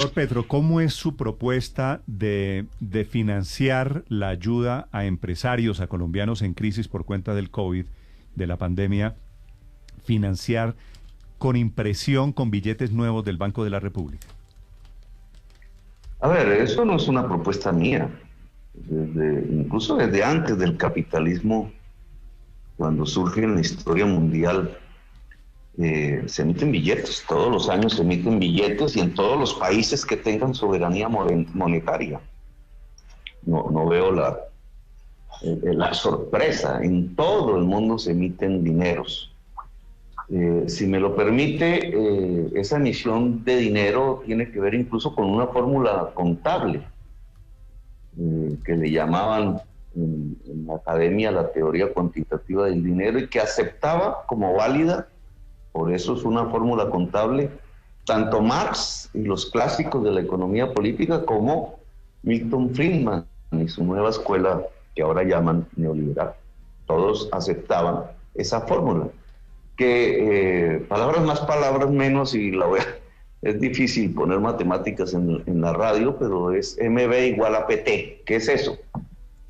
Doctor Petro, ¿cómo es su propuesta de financiar la ayuda a empresarios, a colombianos en crisis por cuenta del COVID, de la pandemia, financiar con impresión, con billetes nuevos del Banco de la República? A ver, eso no es una propuesta mía. Incluso desde antes del capitalismo, cuando surge en la historia mundial, se emiten billetes. Todos los años se emiten billetes y en todos los países que tengan soberanía monetaria. No veo la sorpresa. En todo el mundo se emiten dineros. Si me lo permite, esa emisión de dinero tiene que ver incluso con una fórmula contable que le llamaban en la academia la teoría cuantitativa del dinero y que aceptaba como válida, por eso es una fórmula contable, tanto Marx y los clásicos de la economía política como Milton Friedman y su nueva escuela que ahora llaman neoliberal. Todos aceptaban esa fórmula. Que palabras más, palabras menos, y es difícil poner matemáticas en la radio, pero es MB igual a PT. ¿Qué es eso?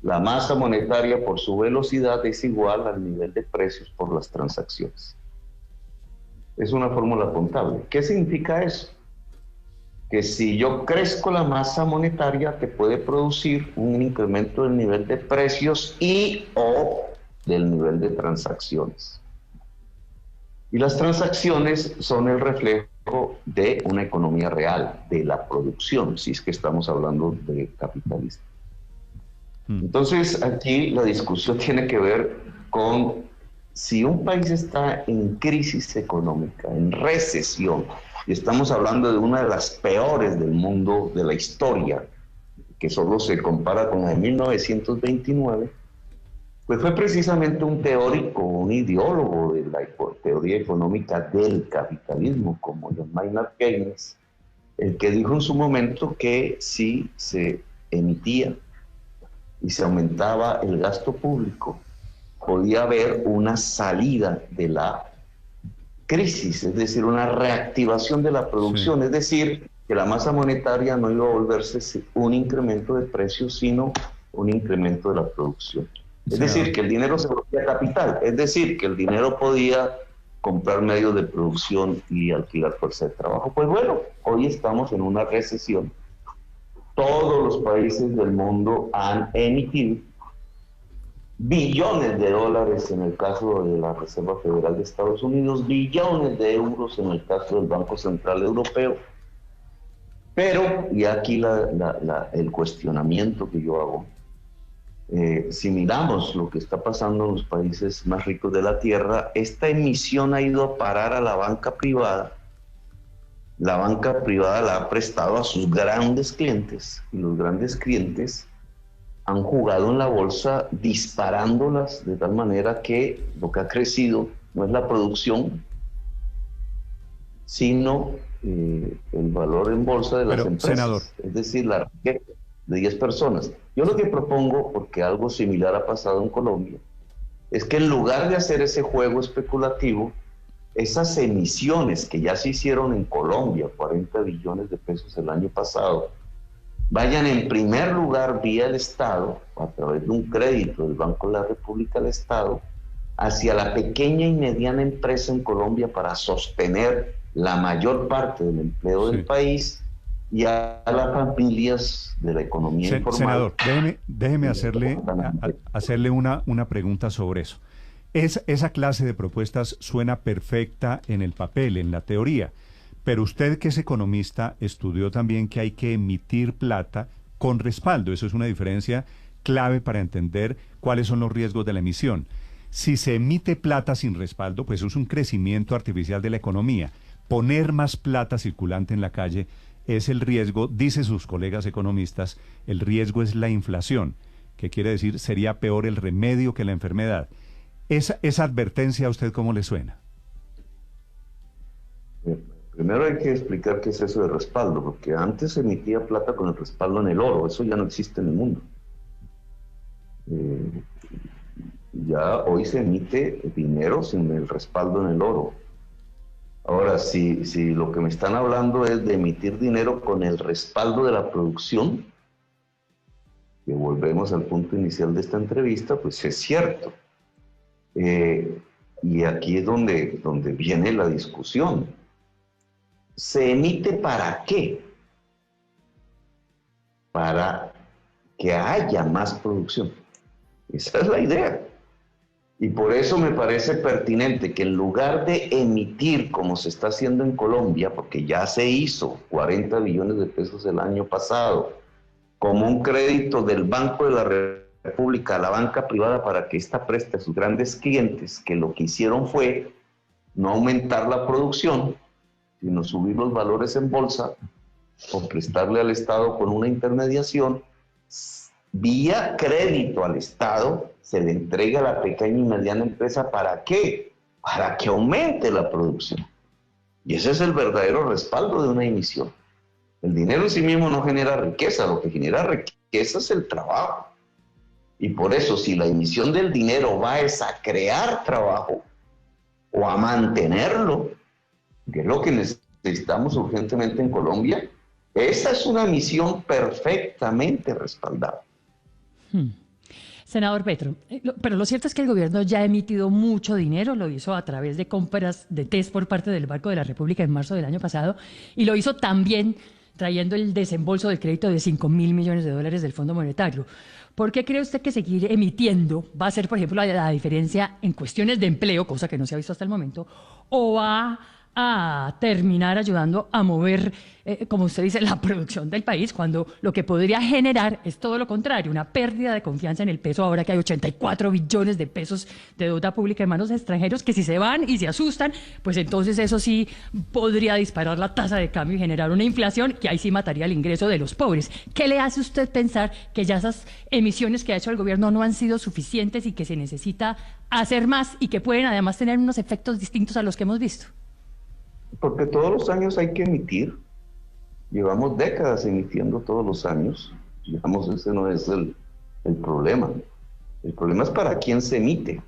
La masa monetaria por su velocidad es igual al nivel de precios por las transacciones. Es una fórmula contable. ¿Qué significa eso? Que si yo crezco la masa monetaria, te puede producir un incremento del nivel de precios y o del nivel de transacciones. Y las transacciones son el reflejo de una economía real, de la producción, si es que estamos hablando de capitalismo. Entonces, aquí la discusión tiene que ver con si un país está en crisis económica, en recesión, y estamos hablando de una de las peores del mundo, de la historia, que solo se compara con la de 1929, pues fue precisamente un teórico, un ideólogo de la teoría económica del capitalismo, como John Maynard Keynes, el que dijo en su momento que si se emitía y se aumentaba el gasto público, podía haber una salida de la crisis, es decir, una reactivación de la producción, sí. Es decir, que la masa monetaria no iba a volverse un incremento de precios, sino un incremento de la producción. Es decir, que el dinero se volvía capital, es decir, que el dinero podía comprar medios de producción y alquilar fuerza de trabajo. Pues bueno, hoy estamos en una recesión. Todos los países del mundo han emitido billones de dólares en el caso de la Reserva Federal de Estados Unidos, billones de euros en el caso del Banco Central Europeo. Pero, y aquí el cuestionamiento que yo hago, si miramos lo que está pasando en los países más ricos de la Tierra, esta emisión ha ido a parar a la banca privada. La banca privada la ha prestado a sus grandes clientes y los grandes clientes han jugado en la bolsa disparándolas de tal manera que lo que ha crecido no es la producción, sino el valor en bolsa de las empresas. Senador, es decir, la riqueza de 10 personas. Yo lo que propongo, porque algo similar ha pasado en Colombia, es que en lugar de hacer ese juego especulativo, esas emisiones que ya se hicieron en Colombia, 40 billones de pesos el año pasado, vayan en primer lugar vía el Estado, a través de un crédito del Banco de la República al Estado, hacia la pequeña y mediana empresa en Colombia para sostener la mayor parte del empleo del país y a las familias de la economía informal. Senador, déjeme hacerle una pregunta sobre eso. Esa clase de propuestas suena perfecta en el papel, en la teoría, pero usted, que es economista, estudió también que hay que emitir plata con respaldo. Eso es una diferencia clave para entender cuáles son los riesgos de la emisión. Si se emite plata sin respaldo, pues eso es un crecimiento artificial de la economía. Poner más plata circulante en la calle es el riesgo, dicen sus colegas economistas, el riesgo es la inflación, que quiere decir sería peor el remedio que la enfermedad. ¿Esa advertencia a usted cómo le suena? Primero hay que explicar qué es eso de respaldo, porque antes se emitía plata con el respaldo en el oro, eso ya no existe en el mundo. Ya hoy se emite dinero sin el respaldo en el oro. Ahora, si lo que me están hablando es de emitir dinero con el respaldo de la producción, que volvemos al punto inicial de esta entrevista, pues es cierto. Y aquí es donde viene la discusión. ¿Se emite para qué? Para que haya más producción. Esa es la idea. Y por eso me parece pertinente que en lugar de emitir como se está haciendo en Colombia, porque ya se hizo 40 billones de pesos el año pasado, como un crédito del Banco de la República a la banca privada para que ésta preste a sus grandes clientes, que lo que hicieron fue no aumentar la producción, sino subir los valores en bolsa o prestarle al Estado con una intermediación. Vía crédito al Estado se le entrega a la pequeña y mediana empresa. ¿Para qué? Para que aumente la producción. Y ese es el verdadero respaldo de una emisión. El dinero en sí mismo no genera riqueza, lo que genera riqueza es el trabajo. Y por eso, si la emisión del dinero va a crear trabajo o a mantenerlo, que es lo que necesitamos urgentemente en Colombia, esa es una misión perfectamente respaldada. Senador Petro, pero lo cierto es que el gobierno ya ha emitido mucho dinero, lo hizo a través de compras de test por parte del Banco de la República en marzo del año pasado, y lo hizo también trayendo el desembolso del crédito de $5.000 millones del Fondo Monetario. ¿Por qué cree usted que seguir emitiendo va a ser, por ejemplo, la diferencia en cuestiones de empleo, cosa que no se ha visto hasta el momento, o va a terminar ayudando a mover, como usted dice, la producción del país, cuando lo que podría generar es todo lo contrario, una pérdida de confianza en el peso, ahora que hay 84 billones de pesos de deuda pública en manos de extranjeros, que si se van y se asustan, pues entonces eso sí podría disparar la tasa de cambio y generar una inflación que ahí sí mataría el ingreso de los pobres. ¿Qué le hace usted pensar que ya esas emisiones que ha hecho el gobierno no han sido suficientes y que se necesita hacer más y que pueden además tener unos efectos distintos a los que hemos visto? Porque todos los años hay que emitir. Llevamos décadas emitiendo todos los años. Digamos, ese no es el problema. El problema es para quién se emite.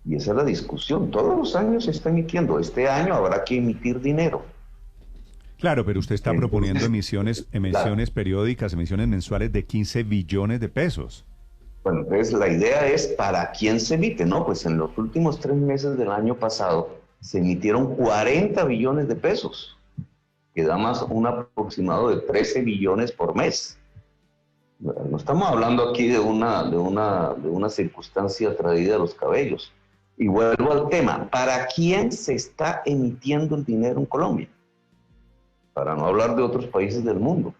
Y esa es la discusión. Todos los años se está emitiendo. Este año habrá que emitir dinero. Claro, pero usted está proponiendo emisiones claro, periódicas, emisiones mensuales de 15 billones de pesos. Bueno, entonces la idea es para quién se emite, ¿no? Pues en los últimos 3 meses del año pasado se emitieron 40 billones de pesos, que da más un aproximado de 13 billones por mes. No estamos hablando aquí de una circunstancia traída de los cabellos. Y vuelvo al tema, ¿para quién se está emitiendo el dinero en Colombia? Para no hablar de otros países del mundo.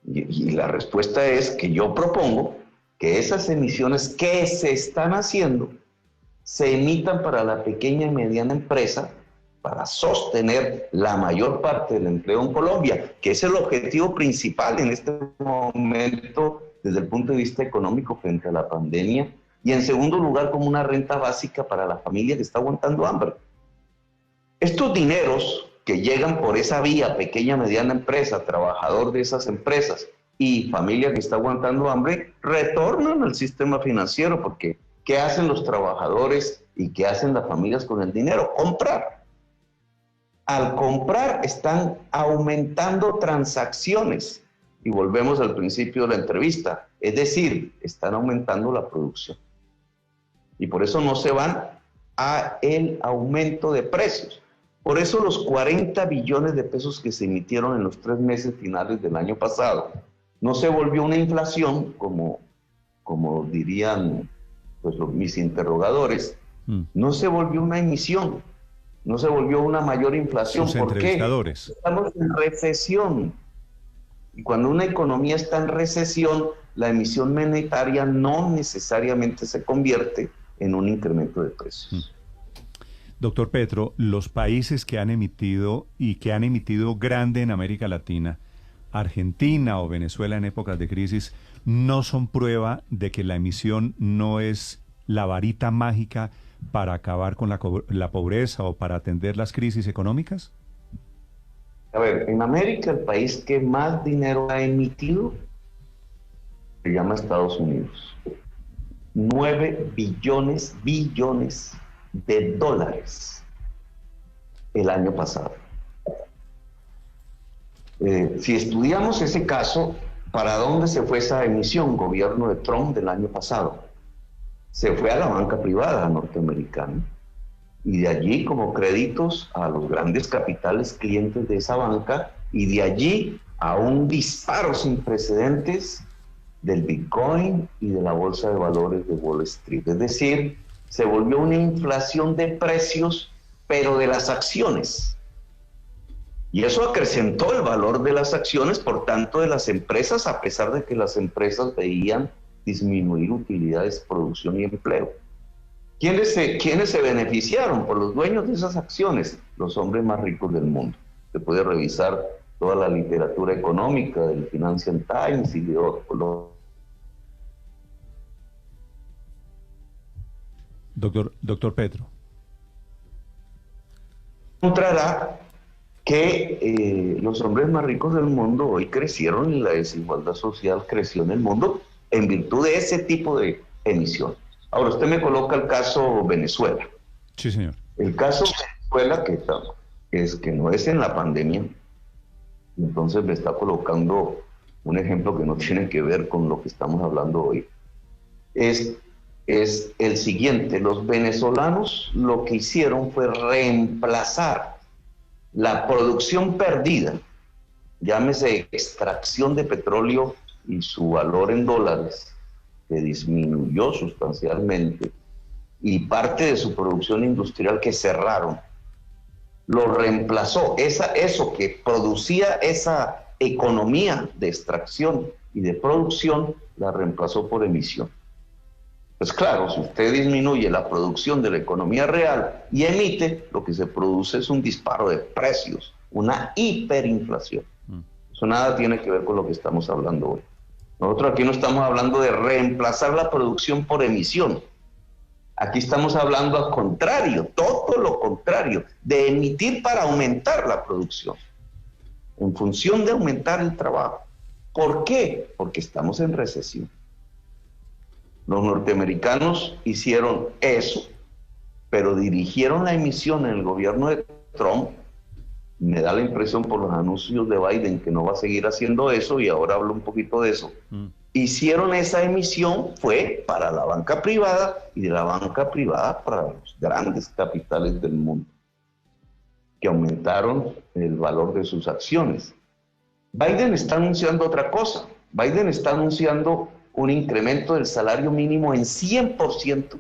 Y la respuesta es que yo propongo que esas emisiones que se están haciendo se emitan para la pequeña y mediana empresa, para sostener la mayor parte del empleo en Colombia, que es el objetivo principal en este momento desde el punto de vista económico frente a la pandemia, y en segundo lugar como una renta básica para la familia que está aguantando hambre. Estos dineros que llegan por esa vía, pequeña, mediana empresa, trabajador de esas empresas y familia que está aguantando hambre, retornan al sistema financiero, porque ¿qué hacen los trabajadores y qué hacen las familias con el dinero? Comprar. Al comprar están aumentando transacciones y volvemos al principio de la entrevista, es decir, están aumentando la producción. Y por eso no se van a el aumento de precios. Por eso los 40 billones de pesos que se emitieron en los 3 meses finales del año pasado no se volvió una inflación, como dirían pues mis interrogadores, no se volvió una emisión, no se volvió una mayor inflación. Sus ¿Por qué? Estamos en recesión. Y cuando una economía está en recesión, la emisión monetaria no necesariamente se convierte en un incremento de precios. Doctor Petro, los países que han emitido y que han emitido grande en América Latina, Argentina o Venezuela en épocas de crisis, no son prueba de que la emisión no es la varita mágica para acabar con la pobreza o para atender las crisis económicas? A ver, en América el país que más dinero ha emitido se llama Estados Unidos. 9 billones de dólares. el año pasado. Si estudiamos ese caso, ¿para dónde se fue esa emisión, gobierno de Trump del año pasado? Se fue a la banca privada norteamericana y de allí como créditos a los grandes capitales clientes de esa banca y de allí a un disparo sin precedentes del Bitcoin y de la bolsa de valores de Wall Street. Es decir, se volvió una inflación de precios, pero de las acciones. Y eso acrecentó el valor de las acciones, por tanto, de las empresas, a pesar de que las empresas veían disminuir utilidades, producción y empleo. ¿Quiénes se beneficiaron? Por los dueños de esas acciones, los hombres más ricos del mundo. Se puede revisar toda la literatura económica del Financial Times y de otros. Doctor Petro. Encontrará que los hombres más ricos del mundo hoy crecieron y la desigualdad social creció en el mundo en virtud de ese tipo de emisión. Ahora usted me coloca el caso Venezuela. Sí, señor. El caso Venezuela, que no es en la pandemia, entonces me está colocando un ejemplo que no tiene que ver con lo que estamos hablando hoy. Es el siguiente: los venezolanos lo que hicieron fue reemplazar la producción perdida, llámese extracción de petróleo y su valor en dólares, que disminuyó sustancialmente, y parte de su producción industrial que cerraron, lo reemplazó, eso que producía esa economía de extracción y de producción, la reemplazó por emisión. Pues claro, si usted disminuye la producción de la economía real y emite, lo que se produce es un disparo de precios, una hiperinflación. Eso nada tiene que ver con lo que estamos hablando hoy. Nosotros aquí no estamos hablando de reemplazar la producción por emisión. Aquí estamos hablando al contrario, todo lo contrario, de emitir para aumentar la producción, en función de aumentar el trabajo. ¿Por qué? Porque estamos en recesión. Los norteamericanos hicieron eso, pero dirigieron la emisión en el gobierno de Trump. Me da la impresión por los anuncios de Biden que no va a seguir haciendo eso, y ahora hablo un poquito de eso. Hicieron esa emisión, fue para la banca privada, y de la banca privada para los grandes capitales del mundo, que aumentaron el valor de sus acciones. Biden está anunciando otra cosa. Biden está anunciando un incremento del salario mínimo en 100%.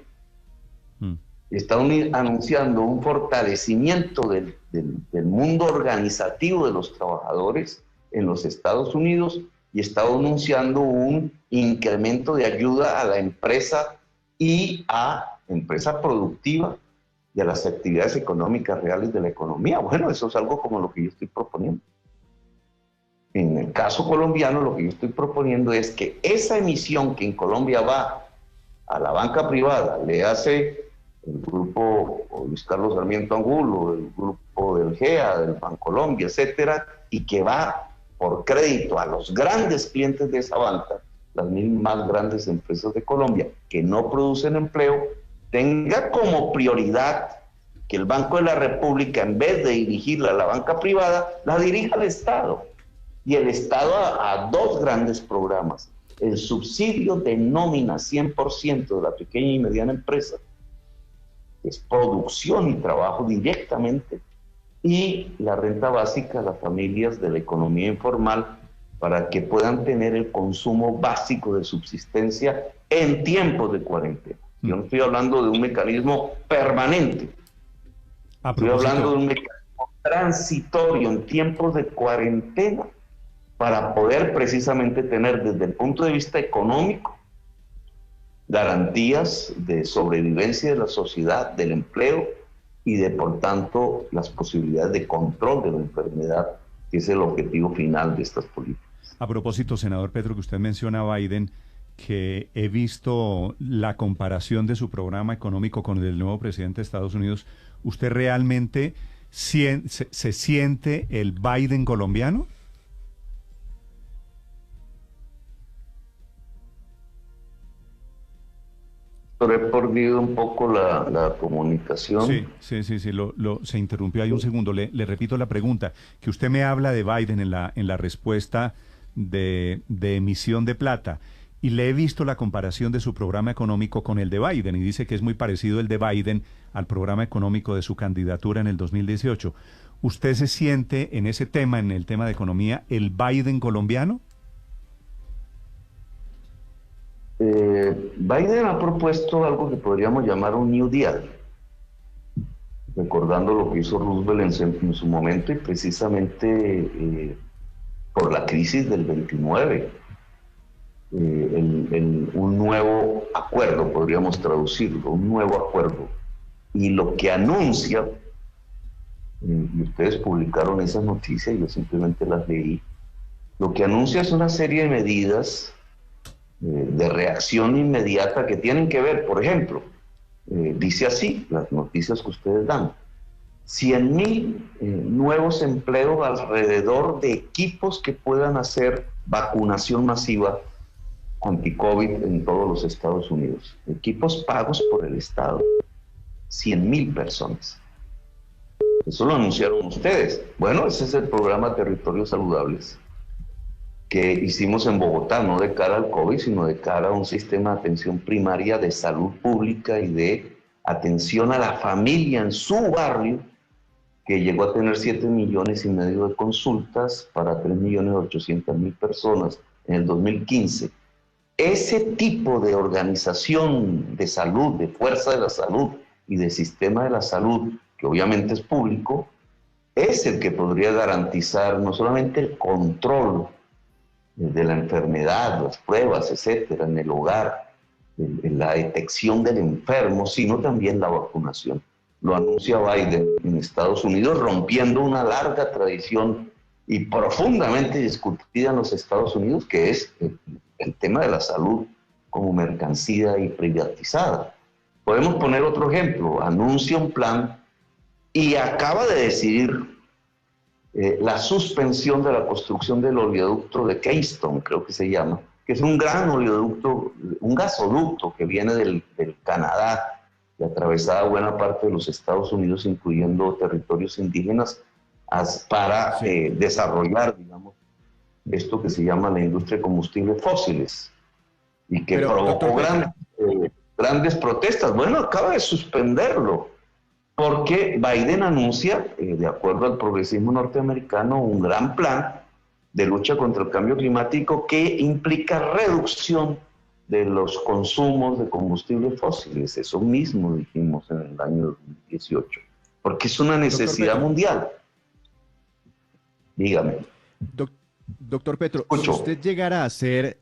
Está anunciando un fortalecimiento del mundo organizativo de los trabajadores en los Estados Unidos, y está anunciando un incremento de ayuda a la empresa y a empresa productiva y a las actividades económicas reales de la economía. Bueno, eso es algo como lo que yo estoy proponiendo. En el caso colombiano, lo que yo estoy proponiendo es que esa emisión que en Colombia va a la banca privada, le hace el grupo Luis Carlos Sarmiento Angulo, el grupo del GEA, del Bancolombia, etcétera, y que va por crédito a los grandes clientes de esa banca, las más grandes empresas de Colombia que no producen empleo, tenga como prioridad que el Banco de la República, en vez de dirigirla a la banca privada, la dirija al Estado. Y el Estado a dos grandes programas: el subsidio de nómina 100% de la pequeña y mediana empresa, que es producción y trabajo directamente, y la renta básica a las familias de la economía informal, para que puedan tener el consumo básico de subsistencia en tiempos de cuarentena. Yo no estoy hablando de un mecanismo permanente, estoy hablando de un mecanismo transitorio en tiempos de cuarentena, para poder precisamente tener desde el punto de vista económico garantías de sobrevivencia de la sociedad, del empleo y de, por tanto, las posibilidades de control de la enfermedad, que es el objetivo final de estas políticas. A propósito, senador Petro, que usted menciona a Biden, que he visto la comparación de su programa económico con el del nuevo presidente de Estados Unidos, ¿usted realmente se siente el Biden colombiano? Pero he perdido un poco la comunicación. Sí, se interrumpió ahí un segundo. Le repito la pregunta, que usted me habla de Biden en la respuesta de emisión de plata, y le he visto la comparación de su programa económico con el de Biden, y dice que es muy parecido el de Biden al programa económico de su candidatura en el 2018. ¿Usted se siente en ese tema, en el tema de economía, el Biden colombiano? Biden ha propuesto algo que podríamos llamar un New Deal, recordando lo que hizo Roosevelt en su momento, y precisamente por la crisis del 29, un nuevo acuerdo, podríamos traducirlo, un nuevo acuerdo. Y lo que anuncia, y ustedes publicaron esas noticias, yo simplemente las leí, lo que anuncia es una serie de medidas de reacción inmediata que tienen que ver, por ejemplo, dice así, las noticias que ustedes dan, 100,000 nuevos empleos alrededor de equipos que puedan hacer vacunación masiva anti-COVID en todos los Estados Unidos. Equipos pagos por el Estado. 100,000 personas. Eso lo anunciaron ustedes. Bueno, ese es el programa Territorios Saludables que hicimos en Bogotá, no de cara al COVID, sino de cara a un sistema de atención primaria de salud pública y de atención a la familia en su barrio, que llegó a tener 7,5 millones de consultas para 3,800,000 personas en el 2015. Ese tipo de organización de salud, de fuerza de la salud y de sistema de la salud, que obviamente es público, es el que podría garantizar no solamente el control de la enfermedad, las pruebas, etcétera, en el hogar, en la detección del enfermo, sino también la vacunación. Lo anuncia Biden en Estados Unidos, rompiendo una larga tradición y profundamente discutida en los Estados Unidos, que es el tema de la salud como mercancía y privatizada. Podemos poner otro ejemplo, anuncia un plan y acaba de decidir la suspensión de la construcción del oleoducto de Keystone, creo que se llama, que es un gran oleoducto, un gasoducto que viene del Canadá y atravesaba buena parte de los Estados Unidos, incluyendo territorios indígenas, para desarrollar, digamos, esto que se llama la industria de combustibles fósiles, y que provocó grandes protestas. Bueno, acaba de suspenderlo, porque Biden anuncia, de acuerdo al progresismo norteamericano, un gran plan de lucha contra el cambio climático que implica reducción de los consumos de combustibles fósiles. Eso mismo dijimos en el año 2018, porque es una necesidad mundial. Dígame. Doctor Petro, Escucho. si usted llegara a ser,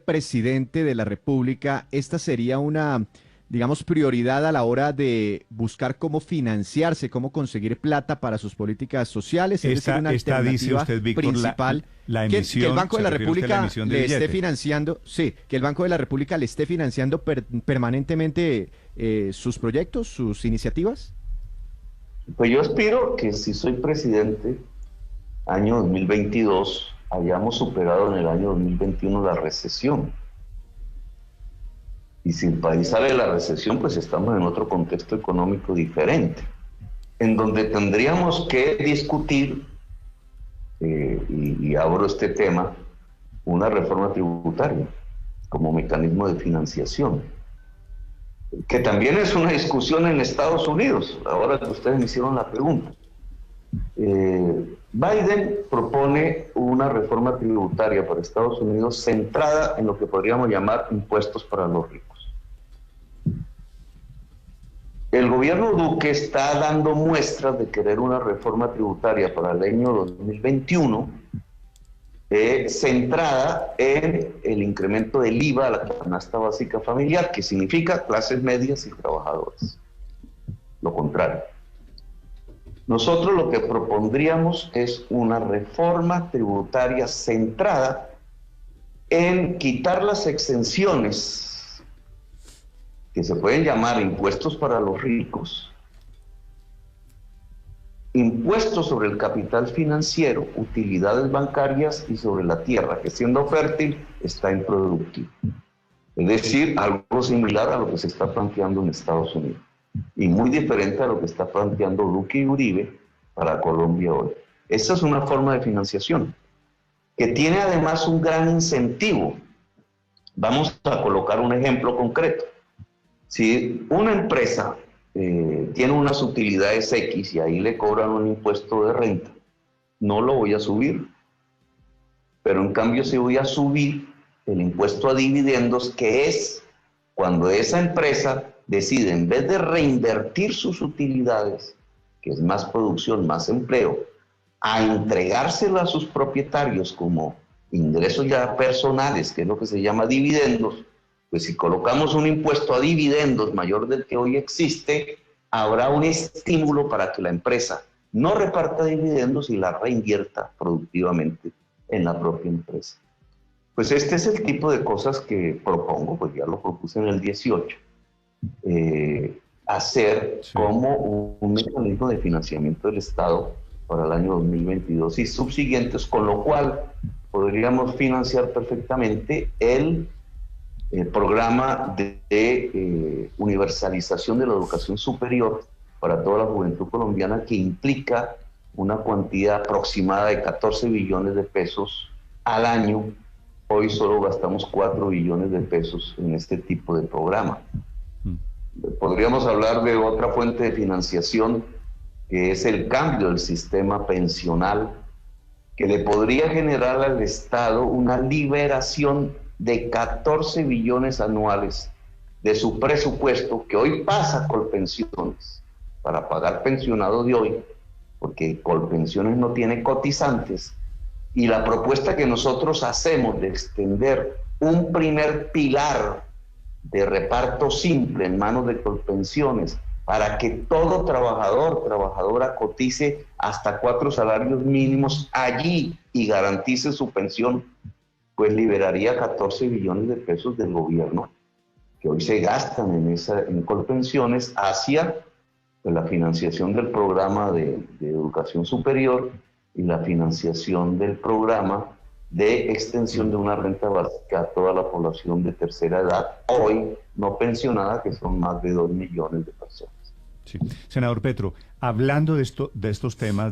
presidente de la República, esta sería una, digamos, prioridad a la hora de buscar cómo financiarse, cómo conseguir plata para sus políticas sociales. Es decir, una alternativa dice usted, Víctor, principal, la emisión, que el Banco de la República le esté billetes. financiando, que el Banco de la República le esté financiando permanentemente sus proyectos, sus iniciativas. Pues yo aspiro que si soy presidente, año 2022, hayamos superado en el año 2021 la recesión. Y si el país sale de la recesión, pues estamos en otro contexto económico diferente, en donde tendríamos que discutir, y abro este tema, una reforma tributaria como mecanismo de financiación, que también es una discusión en Estados Unidos, ahora que ustedes me hicieron la pregunta. Biden propone una reforma tributaria para Estados Unidos centrada en lo que podríamos llamar impuestos para los ricos. El gobierno Duque está dando muestras de querer una reforma tributaria para el año 2021 centrada en el incremento del IVA a la canasta básica familiar, que significa clases medias y trabajadores. Lo contrario. Nosotros lo que propondríamos es una reforma tributaria centrada en quitar las exenciones que se pueden llamar impuestos para los ricos, impuestos sobre el capital financiero, utilidades bancarias y sobre la tierra, que siendo fértil está improductiva. Es decir, algo similar a lo que se está planteando en Estados Unidos y muy diferente a lo que está planteando Duque y Uribe para Colombia hoy. Esa es una forma de financiación que tiene además un gran incentivo. Vamos a colocar un ejemplo concreto. Si una empresa tiene unas utilidades X y ahí le cobran un impuesto de renta, no lo voy a subir. Pero en cambio sí voy a subir el impuesto a dividendos, que es cuando esa empresa decide, en vez de reinvertir sus utilidades, que es más producción, más empleo, a entregárselo a sus propietarios como ingresos ya personales, que es lo que se llama dividendos, pues si colocamos un impuesto a dividendos mayor del que hoy existe, habrá un estímulo para que la empresa no reparta dividendos y la reinvierta productivamente en la propia empresa. Pues este es el tipo de cosas que propongo, pues ya lo propuse en el 18, hacer como un mecanismo de financiamiento del Estado para el año 2022 y subsiguientes, con lo cual podríamos financiar perfectamente el programa de universalización de la educación superior para toda la juventud colombiana, que implica una cuantía aproximada de 14 billones de pesos al año. Hoy solo gastamos 4 billones de pesos en este tipo de programa. Podríamos hablar de otra fuente de financiación, que es el cambio del sistema pensional, que le podría generar al Estado una liberación de 14 billones anuales de su presupuesto, que hoy pasa a Colpensiones, para pagar pensionados de hoy, porque Colpensiones no tiene cotizantes, y la propuesta que nosotros hacemos de extender un primer pilar de reparto simple en manos de Colpensiones para que todo trabajador, trabajadora cotice hasta 4 salarios mínimos allí y garantice su pensión, pues liberaría 14 billones de pesos del gobierno que hoy se gastan en Colpensiones hacia la financiación del programa de educación superior y la financiación del programa de extensión de una renta básica a toda la población de tercera edad, hoy no pensionada, que son más de 2 millones de personas. Sí. Senador Petro, hablando de estos temas